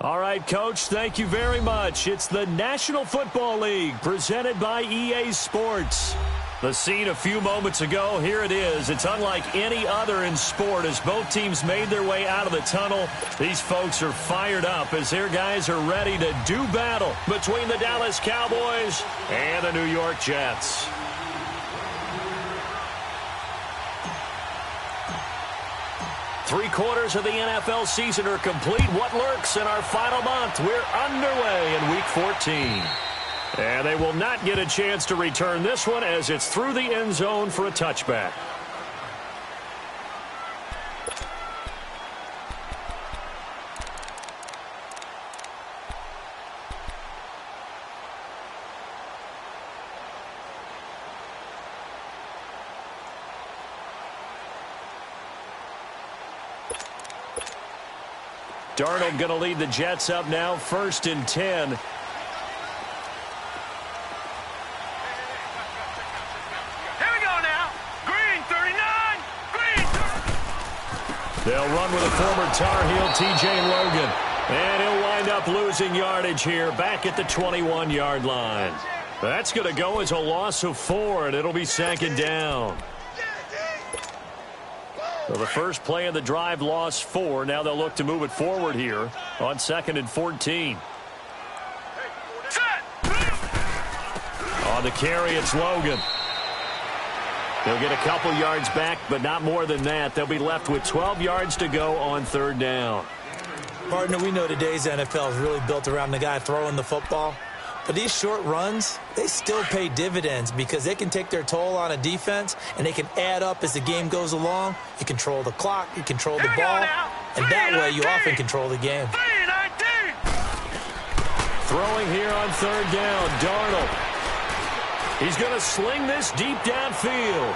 All right, Coach, thank you very much. It's the National Football League presented by EA Sports. The scene a few moments ago, here it is. It's unlike any other in sport as both teams made their way out of the tunnel. These folks are fired up as their guys are ready to do battle between the Dallas Cowboys and the New York Jets. Three-quarters of the NFL season are complete. What lurks in our final month? We're underway in Week 14. And they will not get a chance to return this one as it's through the end zone for a touchback. Darnold going to lead the Jets up now, 1st and 10. Here we go now. Green 39. Green. They'll run with a former Tar Heel, TJ Logan. And he'll wind up losing yardage here back at the 21-yard line. That's going to go as a loss of 4, and it'll be 2nd down. So the first play of the drive lost 4. Now they'll look to move it forward here on 2nd and 14. On the carry, it's Logan. They'll get a couple yards back, but not more than that. They'll be left with 12 yards to go on 3rd down. Partner, we know today's NFL is really built around the guy throwing the football. But these short runs, they still pay dividends because they can take their toll on a defense and they can add up as the game goes along. You control the clock, you control the ball, and that way you often control the game. Throwing here on 3rd down, Darnold. He's going to sling this deep downfield.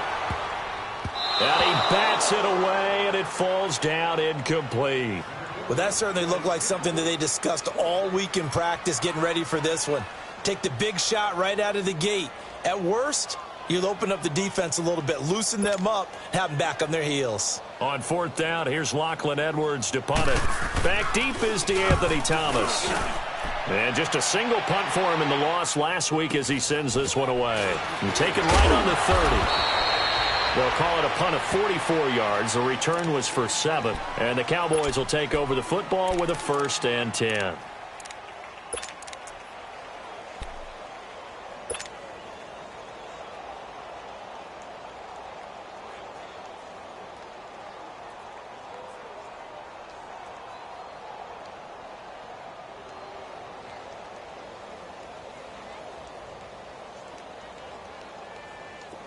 And he bats it away, and it falls down incomplete. Well, that certainly looked like something that they discussed all week in practice getting ready for this one. Take the big shot right out of the gate. At worst, you'll open up the defense a little bit, loosen them up, have them back on their heels. On 4th down, here's Lachlan Edwards to punt it. Back deep is DeAnthony Thomas. And just a single punt for him in the loss last week as he sends this one away. And taken right on the 30. They'll call it a punt of 44 yards. The return was for 7. And the Cowboys will take over the football with a 1st and 10.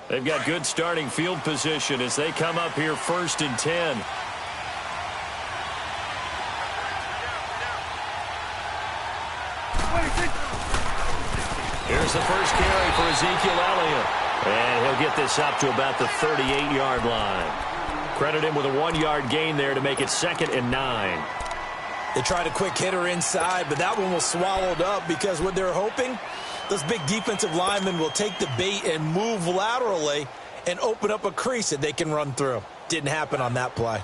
They've got good starting field position as they come up here 1st and 10. Here's the first carry for Ezekiel Elliott. And he'll get this up to about the 38-yard line. Credit him with a 1-yard gain there to make it 2nd and 9. They tried a quick hitter inside, but that one was swallowed up because what they're hoping, those big defensive linemen will take the bait and move laterally and open up a crease that they can run through. Didn't happen on that play.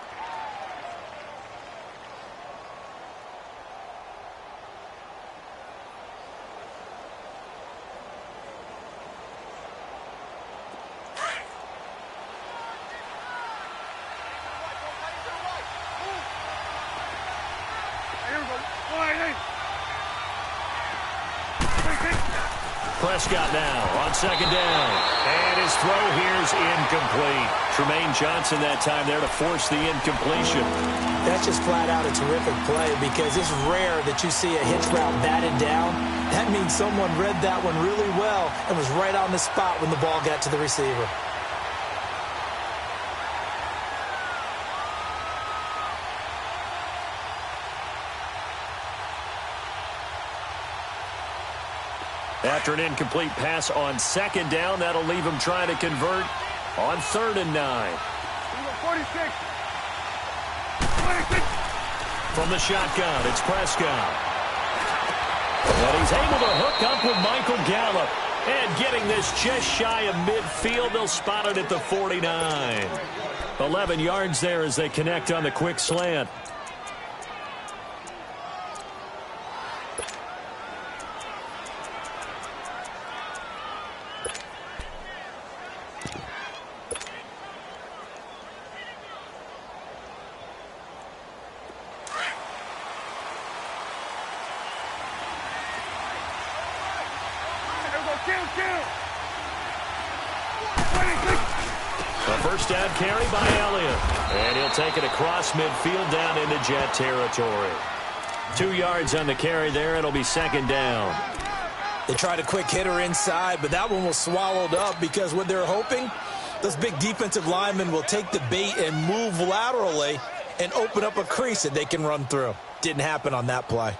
Prescott now on 2nd down. And his throw here's incomplete. Tremaine Johnson that time there to force the incompletion. That's just flat out a terrific play because it's rare that you see a hitch route batted down. That means someone read that one really well and was right on the spot when the ball got to the receiver. After an incomplete pass on 2nd down, that'll leave him trying to convert on 3rd and 9. 46. From the shotgun, it's Prescott. And he's able to hook up with Michael Gallup. And getting this just shy of midfield, they'll spot it at the 49. 11 yards there as they connect on the quick slant. first down carry by Elliott. And he'll take it across midfield down into Jet territory. 2 yards on the carry there. It'll be second down. They tried a quick hitter inside, but that one was swallowed up because what they're hoping, those big defensive linemen will take the bait and move laterally and open up a crease that they can run through. Didn't happen on that play.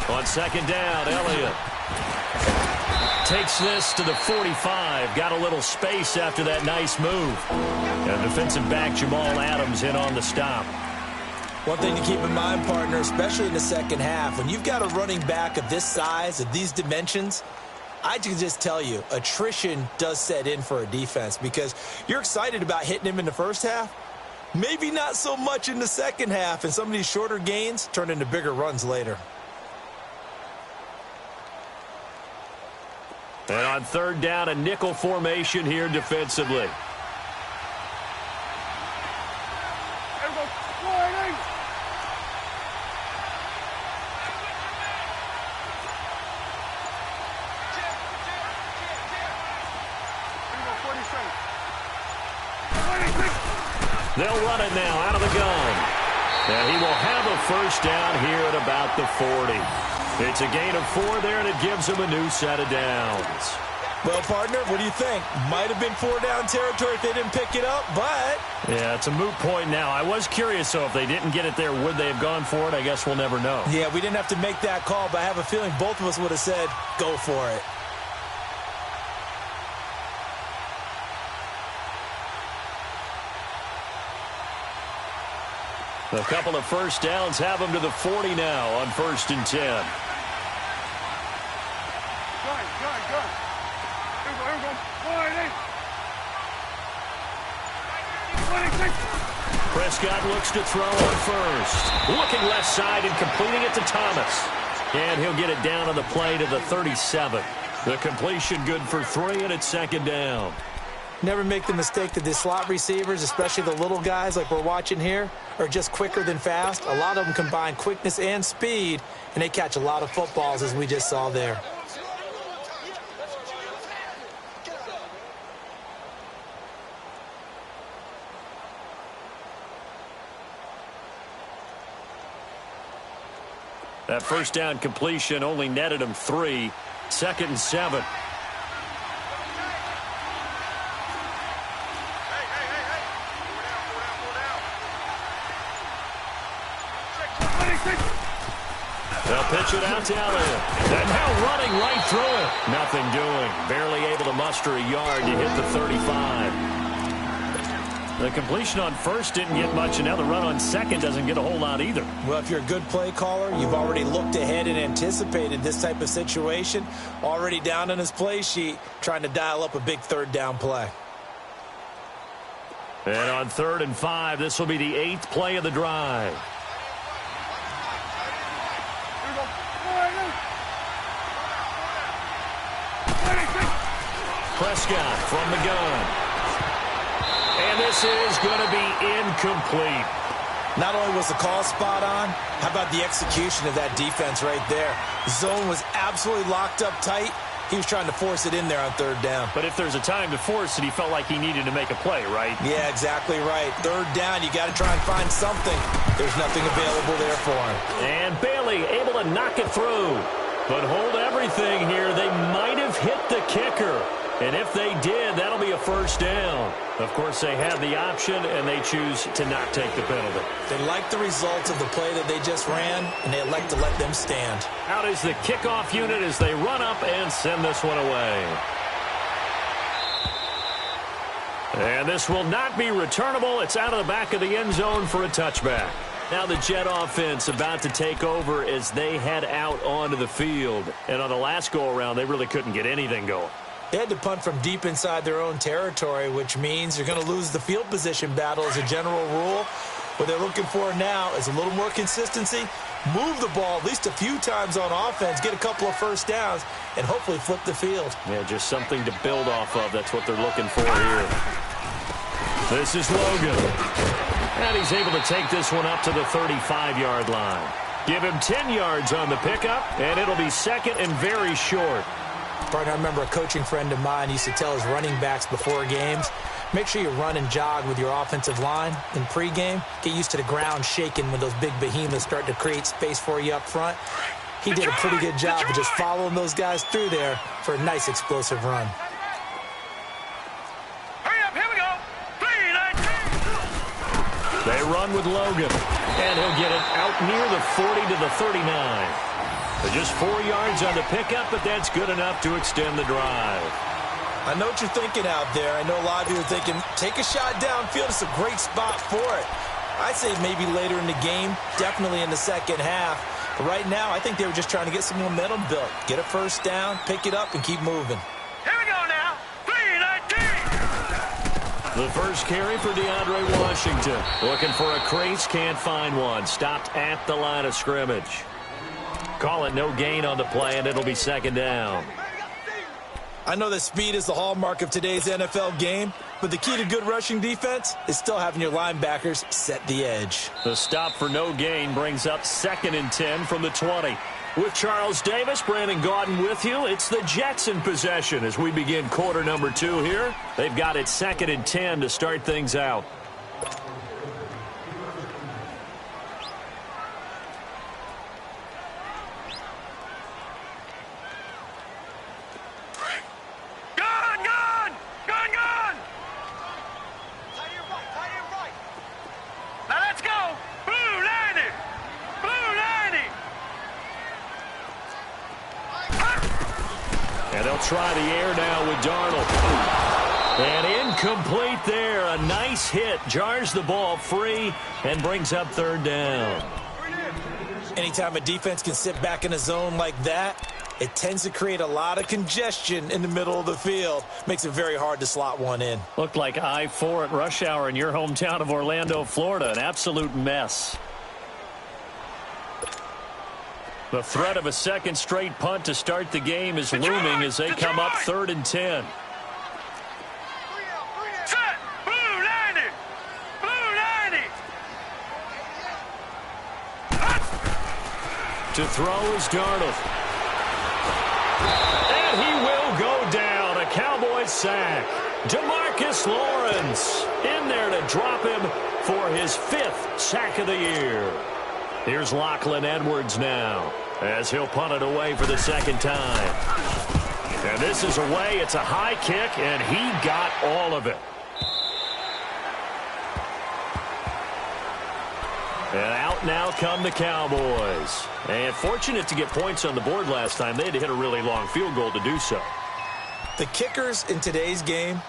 On second down, Elliott takes this to the 45. Got a little space after that nice move. And defensive back Jamal Adams in on the stop. One thing to keep in mind, partner, especially in the second half, when you've got a running back of this size, of these dimensions, I can just tell you, attrition does set in for a defense because you're excited about hitting him in the first half. Maybe not so much in the second half, and some of these shorter gains turn into bigger runs later. And on third down, a nickel formation here defensively. They'll run it now out of the gun. And he will have a first down here at about the 40. It's a gain of 4 there, and it gives him a new set of downs. Well, partner, what do you think? Might have been 4-down territory if they didn't pick it up, but... Yeah, it's a moot point now. I was curious, so if they didn't get it there, would they have gone for it? I guess we'll never know. Yeah, we didn't have to make that call, but I have a feeling both of us would have said, go for it. A couple of first downs have them to the 40 now on 1st and 10. Prescott looks to throw on first. Looking left side and completing it to Thomas. And he'll get it down on the play to the 37. The completion good for 3, and it's second down. Never make the mistake that the slot receivers, especially the little guys like we're watching here, are just quicker than fast. A lot of them combine quickness and speed, and they catch a lot of footballs, as we just saw there. That first down completion only netted him 3. 2nd and 7. They'll pitch it out to Elliott. And now running right through it. Nothing doing. Barely able to muster a yard to hit the 35. The completion on first didn't get much, and now the run on second doesn't get a whole lot either. Well, if you're a good play caller, you've already looked ahead and anticipated this type of situation. Already down on his play sheet, trying to dial up a big 3rd down play. And on 3rd and 5, this will be the 8th play of the drive. Prescott from the gun. And this is going to be incomplete. Not only was the call spot on, how about the execution of that defense right there? Zone was absolutely locked up tight. He was trying to force it in there on 3rd down. But if there's a time to force it, he felt like he needed to make a play, right? Yeah, exactly right. 3rd down, you got to try and find something. There's nothing available there for him. And Bailey able to knock it through. But hold everything here. They might have hit the kicker. And if they did, that'll be a first down. Of course, they have the option, and they choose to not take the penalty. They like the results of the play that they just ran, and they elect to let them stand. Out is the kickoff unit as they run up and send this one away. And this will not be returnable. It's out of the back of the end zone for a touchback. Now the Jet offense about to take over as they head out onto the field. And on the last go-around, they really couldn't get anything going. They had to punt from deep inside their own territory, which means you're going to lose the field position battle as a general rule. What they're looking for now is a little more consistency, move the ball at least a few times on offense, get a couple of first downs, and hopefully flip the field. Yeah, just something to build off of. That's what they're looking for here. This is Logan. And he's able to take this one up to the 35-yard line. Give him 10 yards on the pickup, and it'll be second and very short. Partner, I remember a coaching friend of mine used to tell his running backs before games, make sure you run and jog with your offensive line in pregame. Get used to the ground shaking when those big behemoths start to create space for you up front. He did a pretty good job of just following those guys through there for a nice explosive run. Hurry up, here we go. 3-19. They run with Logan, and he'll get it out near the 40 to the 39. Just 4 yards on the pickup, but that's good enough to extend the drive. I know what you're thinking out there. I know a lot of you are thinking, take a shot downfield. It's a great spot for it. I'd say maybe later in the game, definitely in the second half. But right now, I think they were just trying to get some momentum built. Get a first down, pick it up, and keep moving. Here we go now. 3-19. The first carry for DeAndre Washington. Looking for a crease, can't find one. Stopped at the line of scrimmage. Call it no gain on the play, and it'll be second down. I know that speed is the hallmark of today's NFL game, but the key to good rushing defense is still having your linebackers set the edge. The stop for no gain brings up second and 10 from the 20. With Charles Davis, Brandon Gaudin with you. It's the Jets in possession as we begin quarter number 2 here. They've got it second and 10 to start things out. Try the air now with Darnold. And incomplete there. A nice hit. Jars the ball free and brings up third down. Anytime a defense can sit back in a zone like that, it tends to create a lot of congestion in the middle of the field. Makes it very hard to slot one in. Looked like I-4 at rush hour in your hometown of Orlando, Florida. An absolute mess. The threat of a second straight punt to start the game is looming as they come up third and 10. Set. Blue 90. Blue 90. To throw is Darnold. And he will go down. A Cowboys sack. DeMarcus Lawrence in there to drop him for his 5th sack of the year. Here's Lachlan Edwards now as he'll punt it away for the second time. And this is away. It's a high kick, and he got all of it. And out now come the Cowboys. And fortunate to get points on the board last time. They had to hit a really long field goal to do so. The kickers in today's game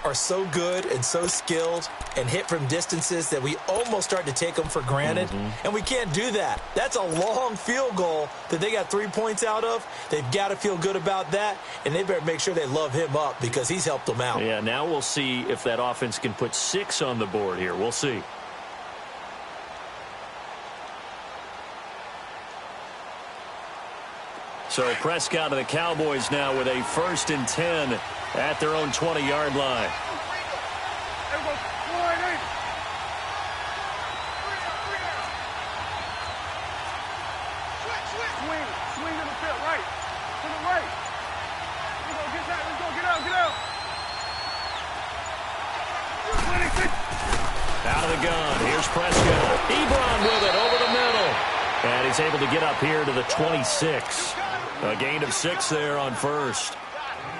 are so good and so skilled and hit from distances that we almost start to take them for granted. And we can't do that. That's a long field goal that they got 3 points out of. They've got to feel good about that, and they better make sure they love him up because he's helped them out. Yeah, now we'll see if that offense can put 6 on the board here. We'll see. So Prescott and the Cowboys now with a 1st and 10 at their own 20-yard line. Swing in the field, right. To the right. Let's go, get that. Let's go, get out, get out. Out of the gun. Here's Prescott. Ebron with it over the middle. And he's able to get up here to the 26. A gain of 6 there on first.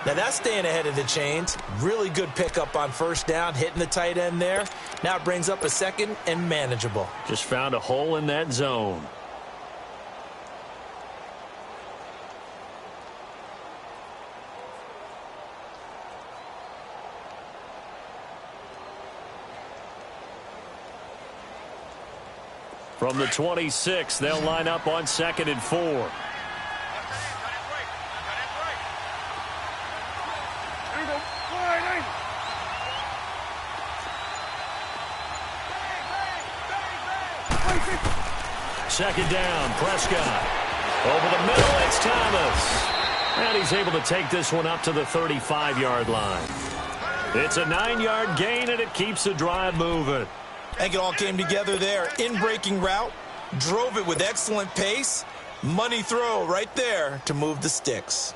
Now that's staying ahead of the chains. Really good pickup on first down, hitting the tight end there. Now it brings up a second and manageable. Just found a hole in that zone. From the 26, they'll line up on 2nd and 4. Second down, Prescott. Over the middle, it's Thomas. And he's able to take this one up to the 35-yard line. It's a 9-yard gain, and it keeps the drive moving. I think it all came together there. In-breaking route, drove it with excellent pace. Money throw right there to move the sticks.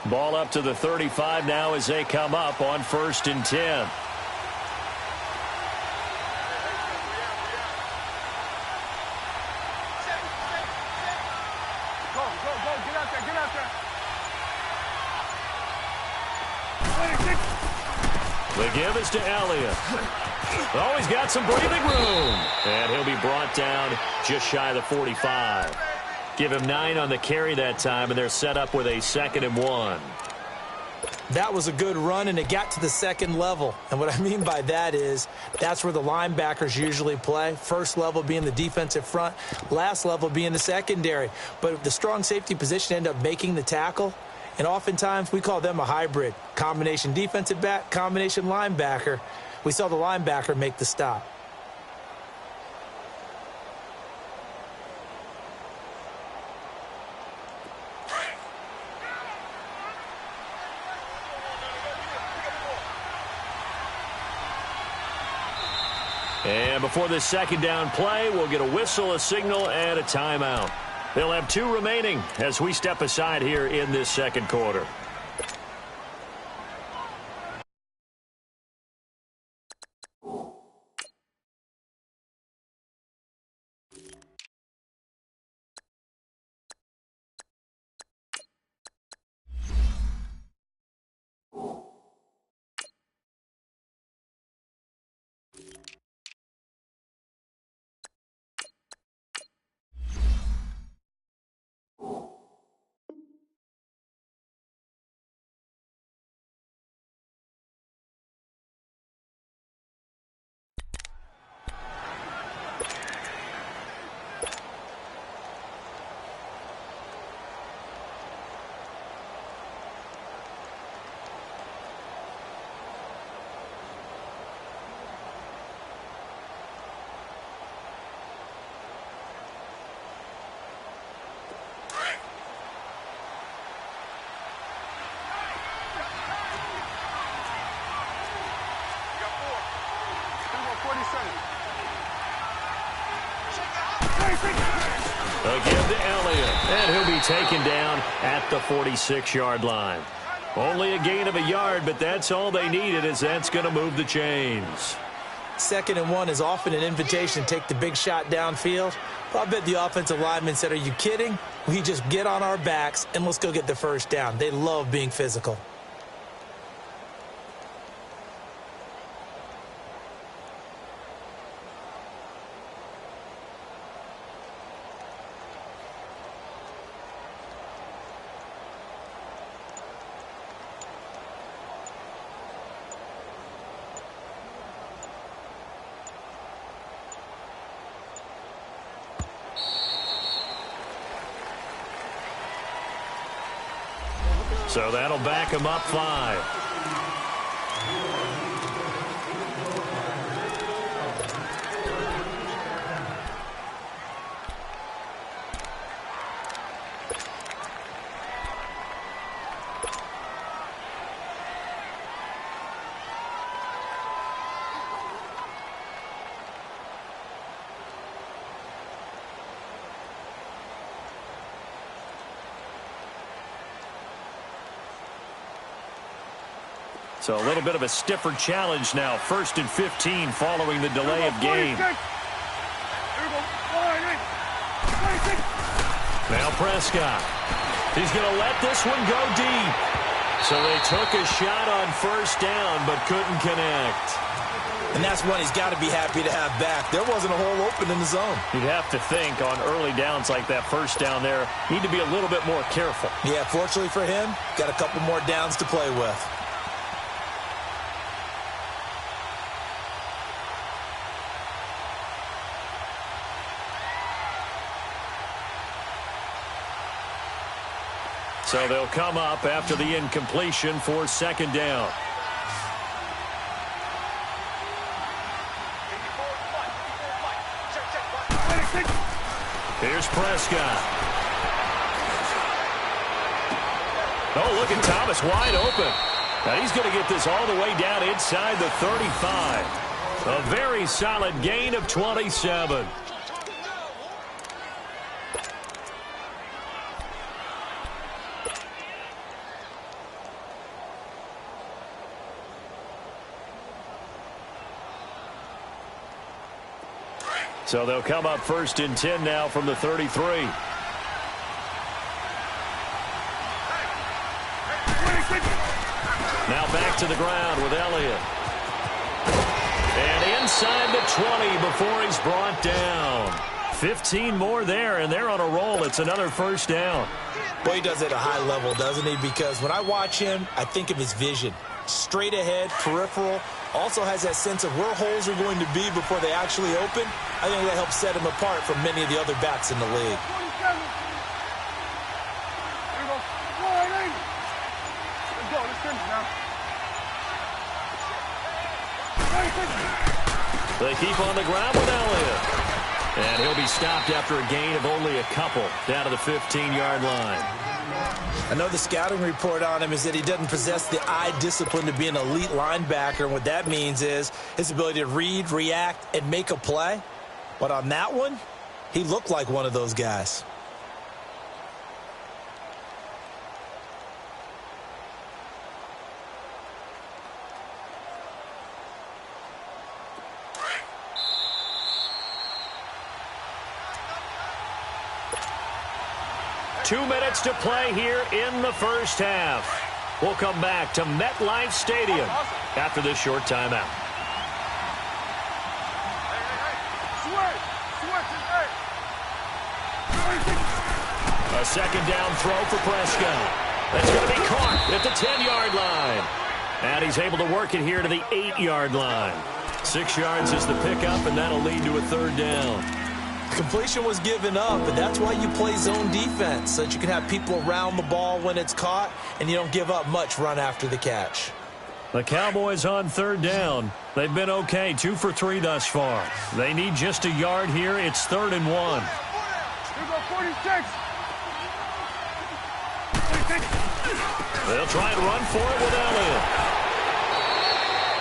Ball up to the 35 now as they come up on 1st and 10. The give is to Elliott. Oh, he's got some breathing room. And he'll be brought down just shy of the 45. Give him 9 on the carry that time, and they're set up with a 2nd and 1. That was a good run, and it got to the second level. And what I mean by that is that's where the linebackers usually play. First level being the defensive front, last level being the secondary. But the strong safety position ended up making the tackle. And oftentimes we call them a hybrid. Combination defensive back, combination linebacker. We saw the linebacker make the stop. And before this second down play, we'll get a whistle, a signal, and a timeout. They'll have 2 remaining as we step aside here in this second quarter. Again to Elliott, and he'll be taken down at the 46-yard line. Only a gain of a yard, but that's all they needed, as that's going to move the chains. 2nd and 1 is often an invitation to take the big shot downfield. But I bet the offensive lineman said, "Are you kidding? We just get on our backs and let's go get the first down." They love being physical. So that'll back him up 5. So a little bit of a stiffer challenge now. 1st and 15 following the delay of game. Now Prescott. He's going to let this one go deep. So they took a shot on 1st down but couldn't connect. And that's one he's got to be happy to have back. There wasn't a hole open in the zone. You'd have to think on early downs like that 1st down there, need to be a little bit more careful. Yeah, fortunately for him, got a couple more downs to play with. So they'll come up after the incompletion for second down. Here's Prescott. Oh, look at Thomas wide open. And he's going to get this all the way down inside the 35. A very solid gain of 27. So they'll come up 1st and 10 now from the 33. Now back to the ground with Elliott. And inside the 20 before he's brought down. 15 more there, and they're on a roll. It's another first down. Well, he does it at a high level, doesn't he? Because when I watch him, I think of his vision. Straight ahead, peripheral. Also has that sense of where holes are going to be before they actually open. I think that helps set him apart from many of the other backs in the league. They keep on the ground with Elliott. And he'll be stopped after a gain of only a couple down to the 15-yard line. I know the scouting report on him is that he doesn't possess the eye discipline to be an elite linebacker. And what that means is his ability to read, react, and make a play. But on that one, he looked like one of those guys. Two minutes to play here in the first half. We'll come back to MetLife Stadium after this short timeout. A second down throw for Prescott. That's going to be caught at the 10-yard line. And he's able to work it here to the 8-yard line. 6 yards is the pickup, and that'll lead to a third down. Completion was given up, but that's why you play zone defense, so that you can have people around the ball when it's caught, and you don't give up much run after the catch. The Cowboys on third down. They've been okay, 2 for 3 thus far. They need just a yard here. It's 3rd and 1. Here go 46. They'll try and run for it with Elliott.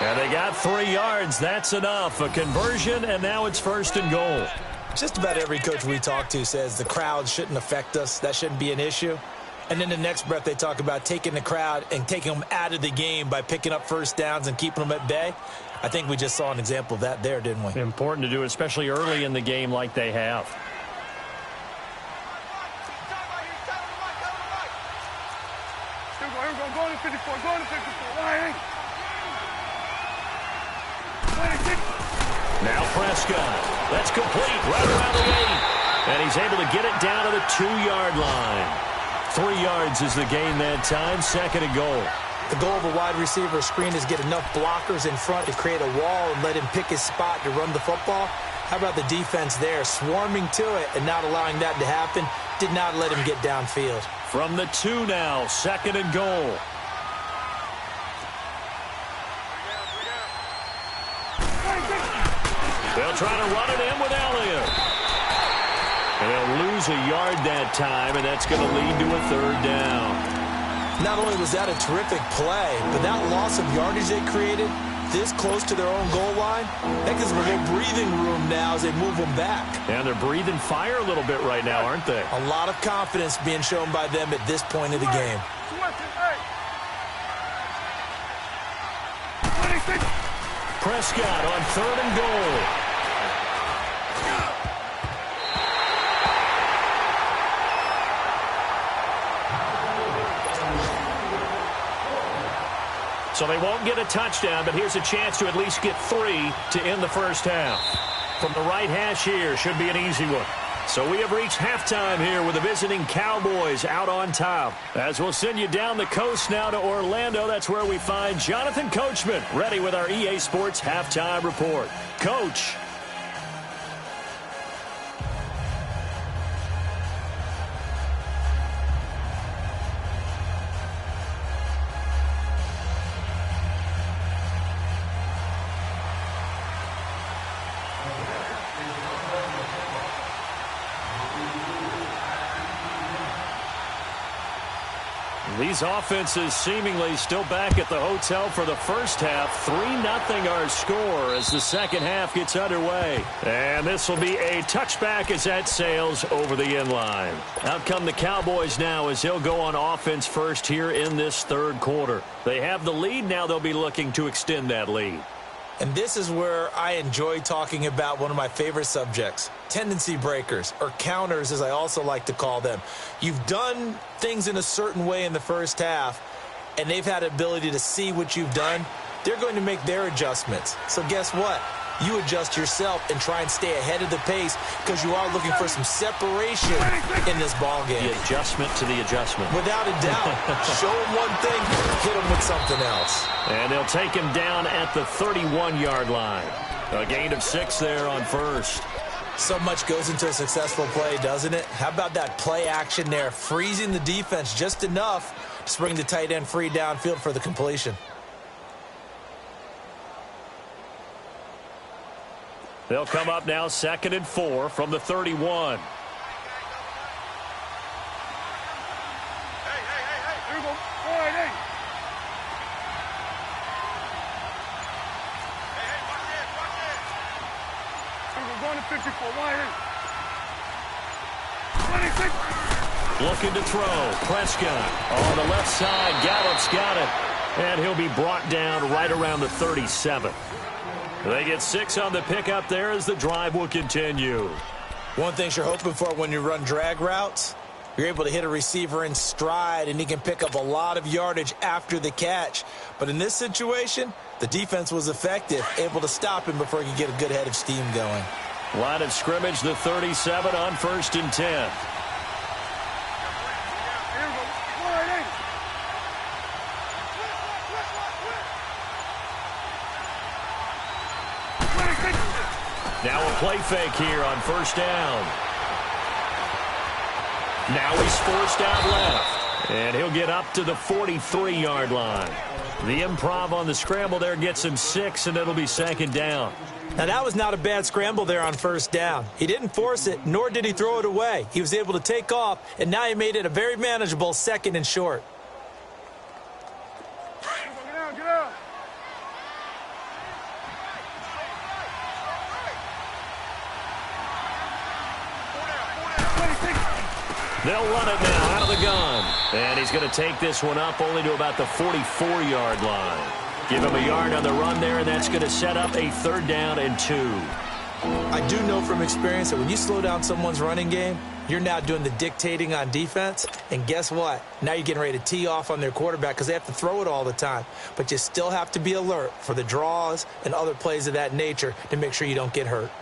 And they got 3 yards. That's enough. A conversion, and now it's 1st and goal. Just about every coach we talk to says the crowd shouldn't affect us. That shouldn't be an issue. And in the next breath, they talk about taking the crowd and taking them out of the game by picking up first downs and keeping them at bay. I think we just saw an example of that there, didn't we? Important to do, especially early in the game like they have. Here we go, go to 54, go to 54. Right. Now Prescott. That's complete right around the 8. And he's able to get it down to the 2-yard line. 3 yards is the gain that time. 2nd and goal. The goal of a wide receiver screen is get enough blockers in front to create a wall and let him pick his spot to run the football. How about the defense there, swarming to it and not allowing that to happen? Did not let him get downfield. From the 2 now, 2nd and goal. They'll try to run it in with Elliott. And they'll lose a yard that time, and that's going to lead to a 3rd down. Not only was that a terrific play, but that loss of yardage they created this close to their own goal line, that gives them a little breathing room now as they move them back. And they're breathing fire a little bit right now, aren't they? A lot of confidence being shown by them at this point of the game. Prescott on 3rd and goal. So they won't get a touchdown, but here's a chance to at least get 3 to end the first half. From the right hash here, should be an easy one. So we have reached halftime here with the visiting Cowboys out on top. As we'll send you down the coast now to Orlando, that's where we find Jonathan Coachman ready with our EA Sports halftime report. Coach. These offenses seemingly still back at the hotel for the first half. 3-0 our score as the second half gets underway. And this will be a touchback as that sails over the end line. Out come the Cowboys now as they'll go on offense first here in this third quarter. They have the lead. Now they'll be looking to extend that lead. And this is where I enjoy talking about one of my favorite subjects, tendency breakers, or counters as I also like to call them. You've done things in a certain way in the first half, and they've had the ability to see what you've done. They're going to make their adjustments. So guess what? You adjust yourself and try and stay ahead of the pace because you are looking for some separation in this ball game. The adjustment to the adjustment. Without a doubt. Show them one thing, hit them with something else. And they'll take him down at the 31-yard line. A gain of 6 there on first. So much goes into a successful play, doesn't it? How about that play action there, freezing the defense just enough to bring the tight end free downfield for the completion. They'll come up now 2nd and 4 from the 31. Here we go. All right, hey. Here we go. Going to 54. Wide in. 26. Looking to throw. Prescott on the left side. Gallup's got it. And he'll be brought down right around the 37. They get 6 on the pickup there as the drive will continue. One thing you're hoping for when you run drag routes, you're able to hit a receiver in stride, and he can pick up a lot of yardage after the catch. But in this situation, the defense was effective, able to stop him before he could get a good head of steam going. Line of scrimmage, the 37 on 1st and 10. Now a play fake here on 1st down. Now he's forced out left. And he'll get up to the 43-yard line. The improv on the scramble there gets him 6, and it'll be 2nd down. Now that was not a bad scramble there on 1st down. He didn't force it, nor did he throw it away. He was able to take off, and now he made it a very manageable 2nd and short. Get out. They'll run it now out of the gun. And he's going to take this one up only to about the 44-yard line. Give him a yard on the run there, and that's going to set up a 3rd down and 2. I do know from experience that when you slow down someone's running game, you're now doing the dictating on defense. And guess what? Now you're getting ready to tee off on their quarterback because they have to throw it all the time. But you still have to be alert for the draws and other plays of that nature to make sure you don't get hurt.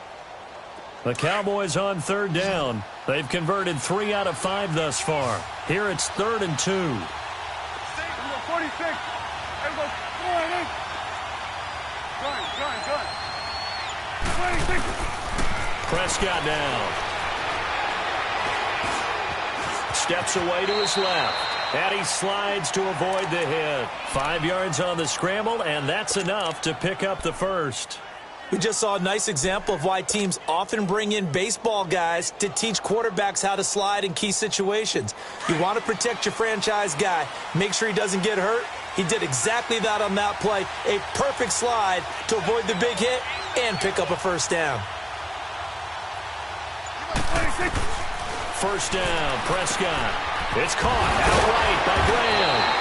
The Cowboys on 3rd down. They've converted 3 out of 5 thus far. Here it's 3rd and 2. 46. Gun. 26. Prescott down. Steps away to his left. And he slides to avoid the hit. 5 yards on the scramble, and that's enough to pick up the first. We just saw a nice example of why teams often bring in baseball guys to teach quarterbacks how to slide in key situations. You want to protect your franchise guy. Make sure he doesn't get hurt. He did exactly that on that play. A perfect slide to avoid the big hit and pick up a 1st down. 1st down, Prescott. It's caught outright by Graham.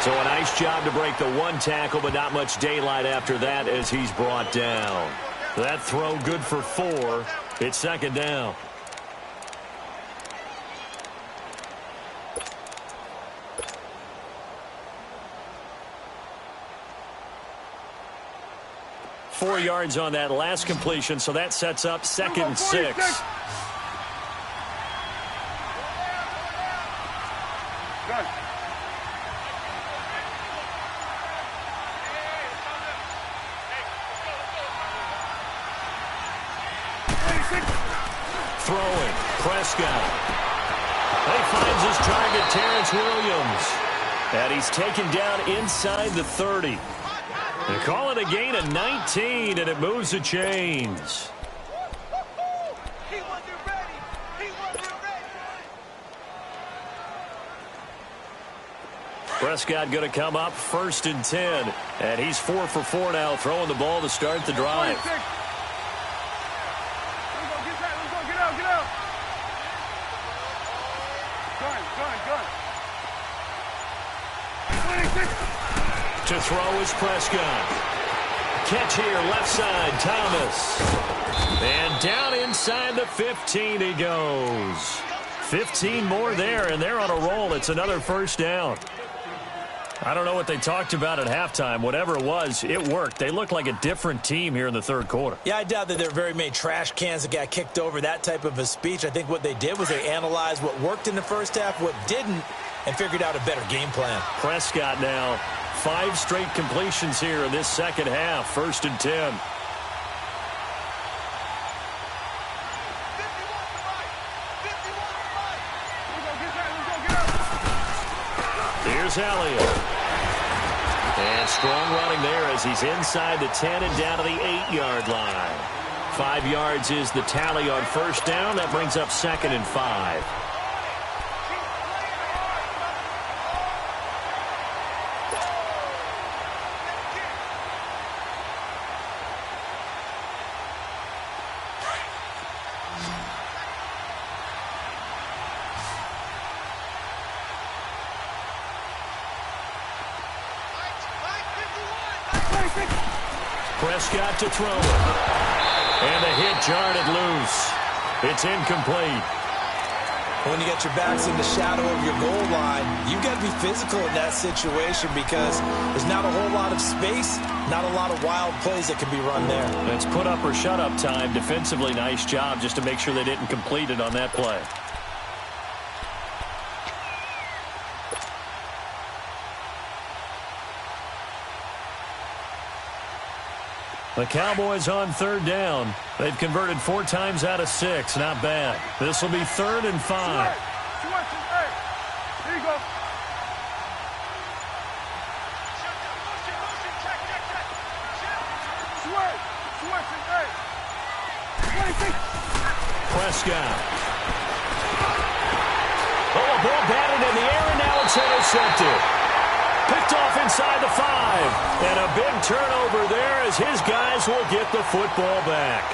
So a nice job to break the 1 tackle, but not much daylight after that as he's brought down. That throw good for 4. It's 2nd down. Four yards on that last completion, so that sets up 2nd and 6. Throwing, Prescott. He finds his target, Terrence Williams. And he's taken down inside the 30. They call it a gain of 19, and it moves the chains. Prescott going to come up 1st and 10. And he's 4 for 4 now, throwing the ball to start the drive. Let's go, get out, get out. Gun. 26. To throw is Prescott. Catch here, left side, Thomas. And down inside the 15 he goes. 15 more there, and they're on a roll. It's another first down. I don't know what they talked about at halftime. Whatever it was, it worked. They looked like a different team here in the third quarter. Yeah, I doubt that there were very many trash cans that got kicked over, that type of a speech. I think what they did was they analyzed what worked in the first half, what didn't, and figured out a better game plan. Prescott now, 5 straight completions here in this second half. 1st and 10. Here's Elliott. And strong running there as he's inside the 10 and down to the 8-yard line. 5 yards is the tally on first down. That brings up 2nd and 5. Prescott to throw it. And the hit jarred it loose. It's incomplete. When you get your backs in the shadow of your goal line, you've got to be physical in that situation because there's not a whole lot of space, not a lot of wild plays that can be run there. It's put up or shut up time. Defensively, nice job just to make sure they didn't complete it on that play. The Cowboys on 3rd down. They've converted 4 times out of 6. Not bad. This will be 3rd and 5. Here you go. Prescott. Oh, a ball batted in the air, and now it's intercepted. Picked off inside the 5. And a big turnover there as his guys will get the football back.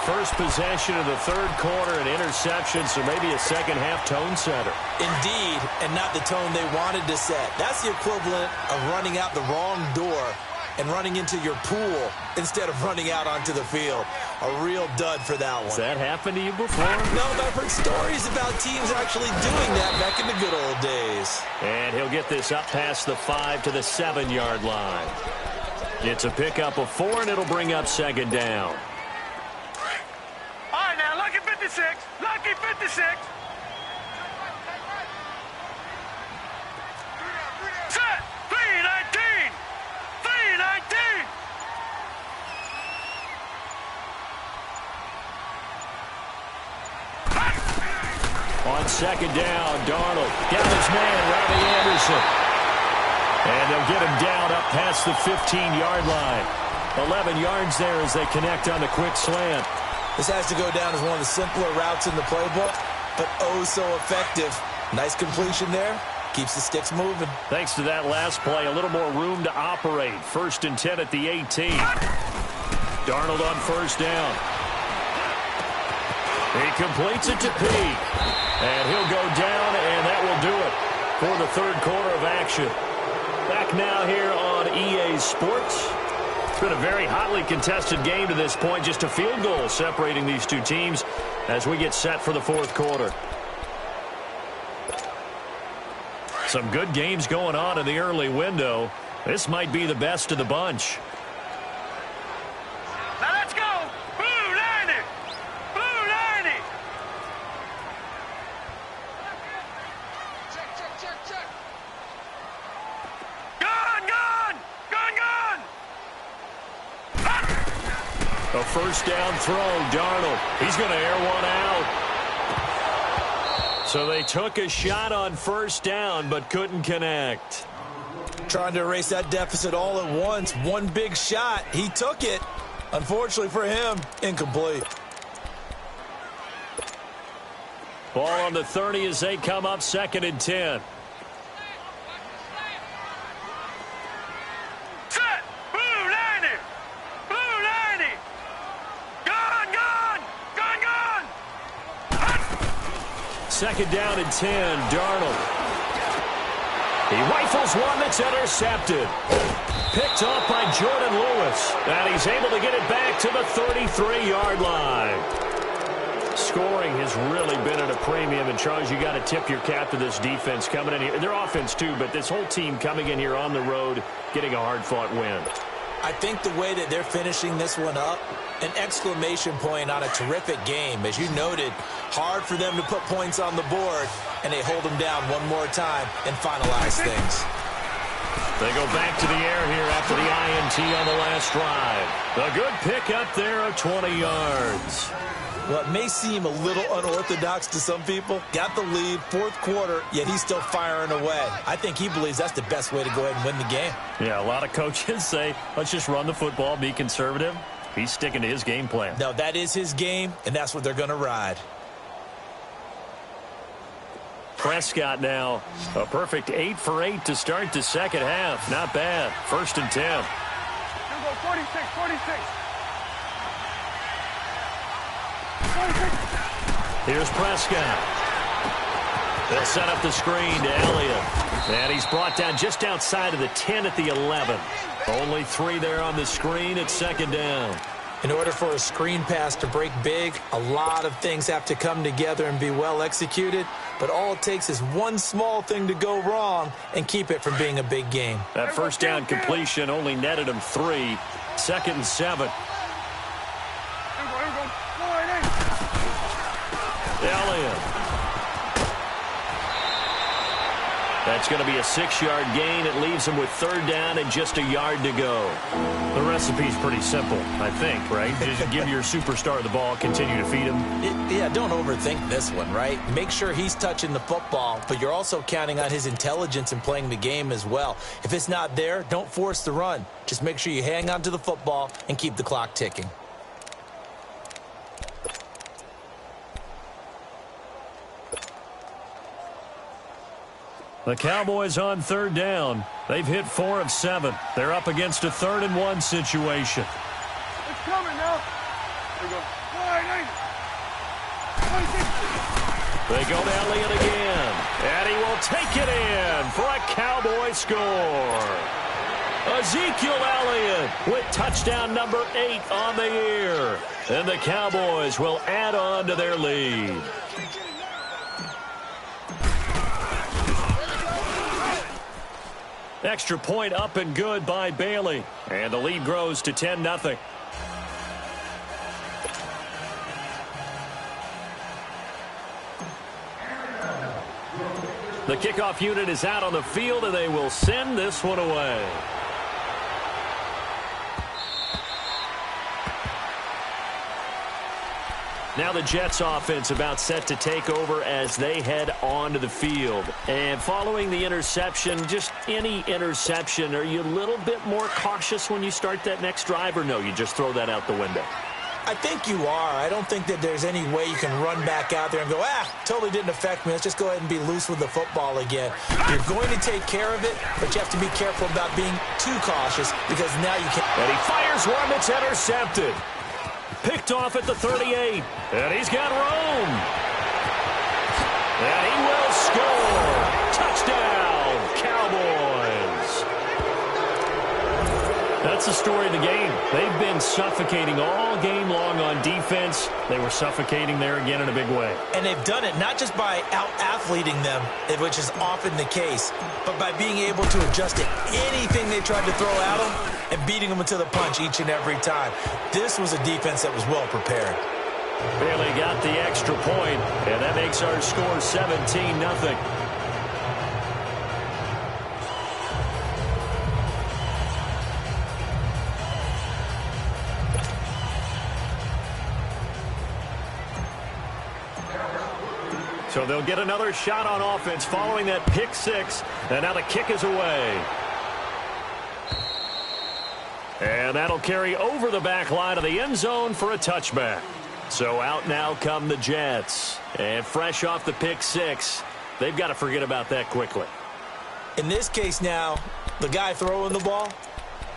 First possession of the third quarter, an interception, so maybe a second-half tone setter. Indeed, and not the tone they wanted to set. That's the equivalent of running out the wrong door and running into your pool instead of running out onto the field. A real dud for that one. Has that happened to you before? No, but I've heard stories about teams actually doing that back in the good old days. And he'll get this up past the 5 to the 7-yard line. It's a pickup of 4, and it'll bring up 2nd down. All right, now, lucky 56. Lucky 56. Set. 319. 319. On 2nd down, Darnold got his man, Robbie Anderson. And they'll get him down up past the 15-yard line. 11 yards there as they connect on the quick slant. This has to go down as one of the simpler routes in the playbook, but oh so effective. Nice completion there. Keeps the sticks moving. Thanks to that last play, a little more room to operate. 1st and 10 at the 18. Darnold on 1st down. He completes it to Peake. And he'll go down, and that will do it for the third quarter of action. Back now here on EA Sports. It's been a very hotly contested game to this point. Just a field goal separating these two teams as we get set for the fourth quarter. Some good games going on in the early window. This might be the best of the bunch. Now let's go. Blue 90. Blue 90. Check. Gun. A first down throw, Darnold. He's going to air one out. So they took a shot on first down, but couldn't connect. Trying to erase that deficit all at once. One big shot. He took it. Unfortunately for him, incomplete. Ball on the 30 as they come up 2nd and 10. second down and 10. Darnold. He rifles one that's intercepted. Picked off by Jordan Lewis. And he's able to get it back to the 33-yard line. Scoring has really been at a premium. And, Charles, you got to tip your cap to this defense coming in here. Their offense, too, but this whole team coming in here on the road, getting a hard-fought win. I think the way that they're finishing this one up, an exclamation point on a terrific game. As you noted, hard for them to put points on the board, and they hold them down one more time and finalize things. They go back to the air here after the INT on the last drive. A good pick up there of 20 yards. Well, it may seem a little unorthodox to some people. Got the lead, fourth quarter, yet he's still firing away. I think he believes that's the best way to go ahead and win the game. Yeah, a lot of coaches say, let's just run the football, be conservative. He's sticking to his game plan. No, that is his game, and that's what they're going to ride. Prescott now, a perfect 8 for 8 to start the second half. Not bad. 1st and 10. Here we go, 46, 46. Here's Prescott. They'll set up the screen to Elliott. And he's brought down just outside of the 10 at the 11. Only 3 there on the screen at second down. In order for a screen pass to break big, a lot of things have to come together and be well executed. But all it takes is one small thing to go wrong and keep it from being a big game. That first down completion only netted him 3. 2nd and 7. Elliott. That's going to be a 6-yard gain. It leaves him with 3rd down and just a yard to go. The recipe's pretty simple, I think, right? Just give your superstar the ball, continue to feed him. Yeah, don't overthink this one, right? Make sure he's touching the football, but you're also counting on his intelligence in playing the game as well. If it's not there, don't force the run. Just make sure you hang on to the football and keep the clock ticking. The Cowboys on 3rd down. They've hit 4 of 7. They're up against a 3rd and 1 situation. It's coming now. There we go. They go to Elliott again. And he will take it in for a Cowboy score. Ezekiel Elliott with touchdown number 8 on the year. And the Cowboys will add on to their lead. Extra point up and good by Bailey. And the lead grows to 10-0. The kickoff unit is out on the field, and they will send this one away. Now the Jets offense about set to take over as they head onto the field. And following the interception, just any interception, are you a little bit more cautious when you start that next drive, or no, you just throw that out the window? I think you are. I don't think that there's any way you can run back out there and go, totally didn't affect me. Let's just go ahead and be loose with the football again. You're going to take care of it, but you have to be careful about being too cautious because now you can. And he fires one that's intercepted. Picked off at the 38. And he's got room. And he will score. Touchdown, Cowboys. That's the story of the game. They've been suffocating all game long on defense. They were suffocating there again in a big way. And they've done it not just by out-athleting them, which is often the case, but by being able to adjust to anything they tried to throw at them and beating them to the punch each and every time. This was a defense that was well prepared. Bailey got the extra point, and that makes our score 17-0. So they'll get another shot on offense following that pick six. And now the kick is away. And that'll carry over the back line of the end zone for a touchback. So out now come the Jets. And fresh off the pick six, they've got to forget about that quickly. In this case now, the guy throwing the ball,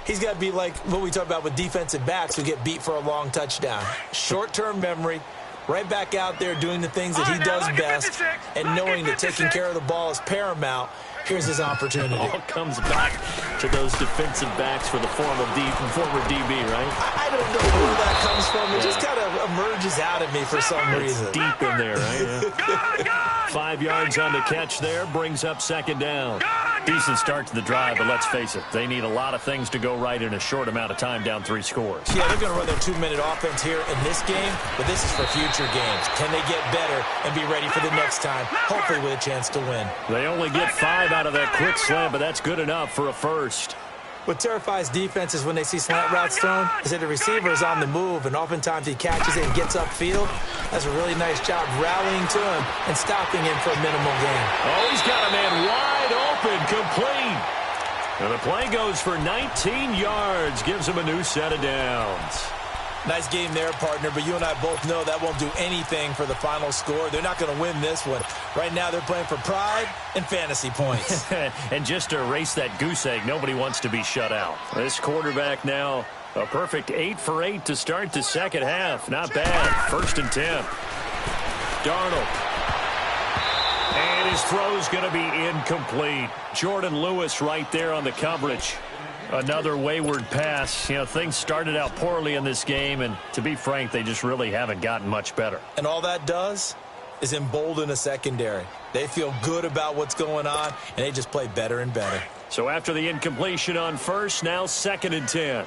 he's got to be like what we talk about with defensive backs who get beat for a long touchdown. Short-term memory. right back out there doing the things that he does best, and knowing that taking care of the ball is paramount. Here's his opportunity. All comes back to those defensive backs for the former DB, right? I don't know where that comes from. It just kind of emerges out of me for some reason. It's deep in there, right? Yeah. 5 yards on the catch there, brings up second down. Decent start to the drive, but let's face it, they need a lot of things to go right in a short amount of time, down 3 scores. Yeah, they're going to run their 2-minute offense here in this game, but this is for future games. Can they get better and be ready for the next time, hopefully with a chance to win? They only get 5 out of that quick slant, but that's good enough for a first. What terrifies defenses when they see slant routes thrown is that the receiver is on the move, and oftentimes he catches it and gets upfield. That's a really nice job rallying to him and stopping him for a minimal gain. Oh, he's got a man wide open, complete. And the play goes for 19 yards, gives him a new set of downs. Nice game there, partner, but you and I both know that won't do anything for the final score. They're not going to win this one. Right now, they're playing for pride and fantasy points. And just to erase that goose egg, nobody wants to be shut out. This quarterback now, a perfect 8 for 8 to start the second half. Not bad. 1st and 10. Darnold. And his throw's going to be incomplete. Jordan Lewis right there on the coverage. Another wayward pass. You know, things started out poorly in this game, and to be frank, they just really haven't gotten much better. And all that does is embolden a secondary. They feel good about what's going on, and they just play better and better. So after the incompletion on first, now 2nd and 10.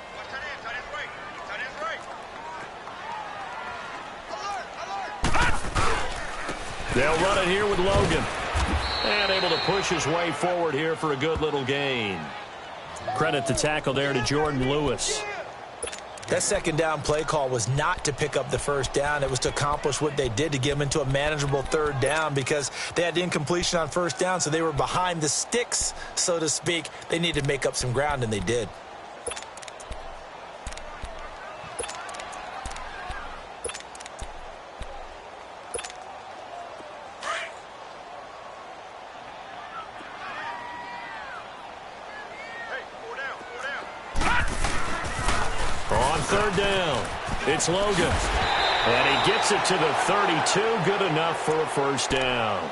They'll run it here with Logan. And able to push his way forward here for a good little gain. Credit the tackle there to Jordan Lewis. That second down play call was not to pick up the first down. It was to accomplish what they did, to get them into a manageable 3rd down, because they had the incompletion on 1st down, so they were behind the sticks, so to speak. They needed to make up some ground, and they did. On 3rd down, it's Logan. And he gets it to the 32, good enough for a 1st down.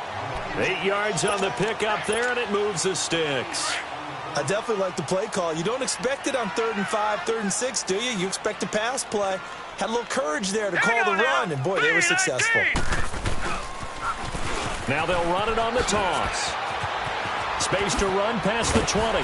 8 yards on the pickup there, and it moves the sticks. I definitely like the play call. You don't expect it on 3rd and 5, 3rd and 6, do you? You expect a pass play. Had a little courage there to call the run, and boy, they were successful. Now they'll run it on the toss. Space to run past the 20.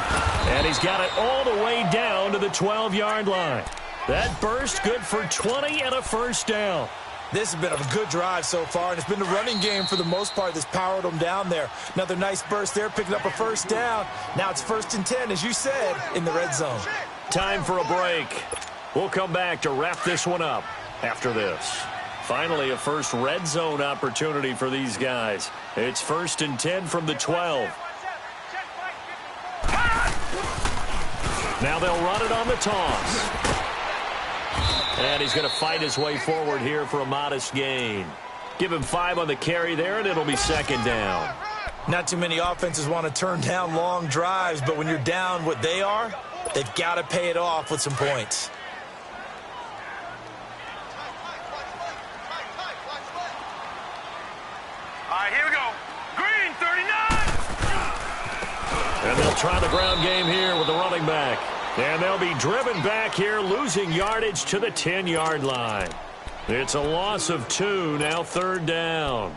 And he's got it all the way down to the 12-yard line. That burst good for 20 and a 1st down. This has been a good drive so far, and it's been the running game for the most part that's powered them down there. Another nice burst there, picking up a 1st down. Now it's 1st and 10, as you said, in the red zone. Time for a break. We'll come back to wrap this one up after this. Finally, a first red zone opportunity for these guys. It's 1st and 10 from the 12. Now they'll run it on the toss. And he's going to fight his way forward here for a modest gain. Give him 5 on the carry there, and it'll be 2nd down. Not too many offenses want to turn down long drives, but when you're down what they are, they've got to pay it off with some points. All right, here we go. Green, 39. And they'll try the ground game here with the running back. And they'll be driven back here, losing yardage to the 10-yard line. It's a loss of 2, now 3rd down.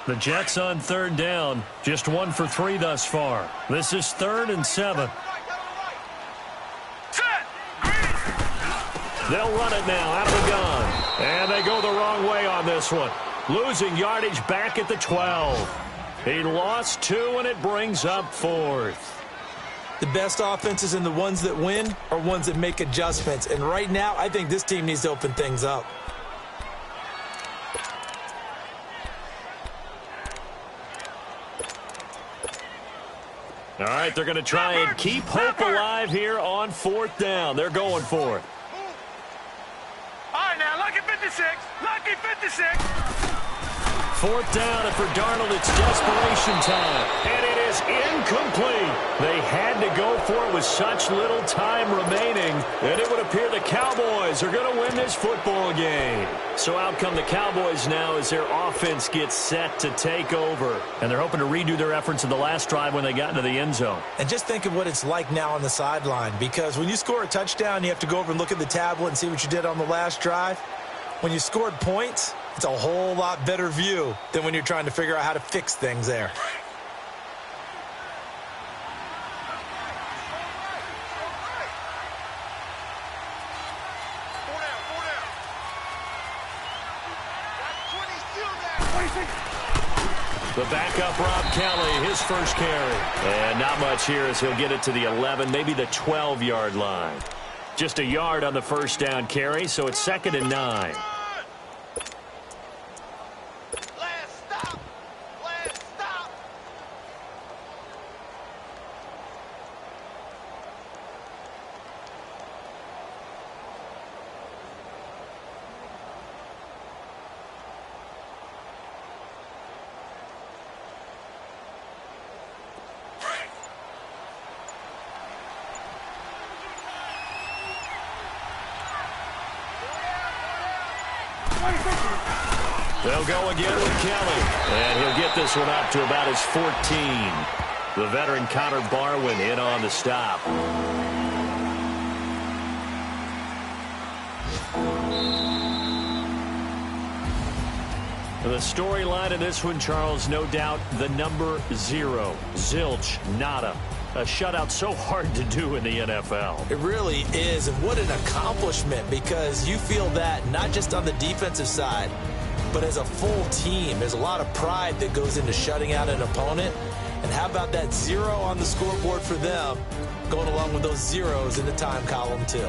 The Jets on 3rd down, just 1 for 3 thus far. This is 3rd and 7. They'll run it now out of the gun. And they go the wrong way on this one. Losing yardage back at the 12. He lost 2, and it brings up 4th. The best offenses and the ones that win are ones that make adjustments. And right now, I think this team needs to open things up. All right, they're going to try and keep hope alive here on 4th down. They're going for it. All right, now, lucky 56. Lucky 56. 4th down, and for Darnold, it's desperation time. And it is incomplete. They had to go for it with such little time remaining, and it would appear the Cowboys are going to win this football game. So out come the Cowboys now as their offense gets set to take over. And they're hoping to redo their efforts in the last drive when they got into the end zone. And just think of what it's like now on the sideline, because when you score a touchdown, you have to go over and look at the tablet and see what you did on the last drive. When you scored points, it's a whole lot better view than when you're trying to figure out how to fix things there. The backup, Rob Kelly, his first carry. And not much here as he'll get it to the 11, maybe the 12-yard line. Just a yard on the first down carry, so it's 2nd and 9. They'll go again with Kelly, and he'll get this one up to about his 14. The veteran Connor Barwin in on the stop. The storyline of this one, Charles, no doubt the number 0. Zilch, nada. A shutout so hard to do in the NFL. It really is, and what an accomplishment, because you feel that not just on the defensive side, but as a full team. There's a lot of pride that goes into shutting out an opponent. And how about that 0 on the scoreboard for them, going along with those zeros in the time column too.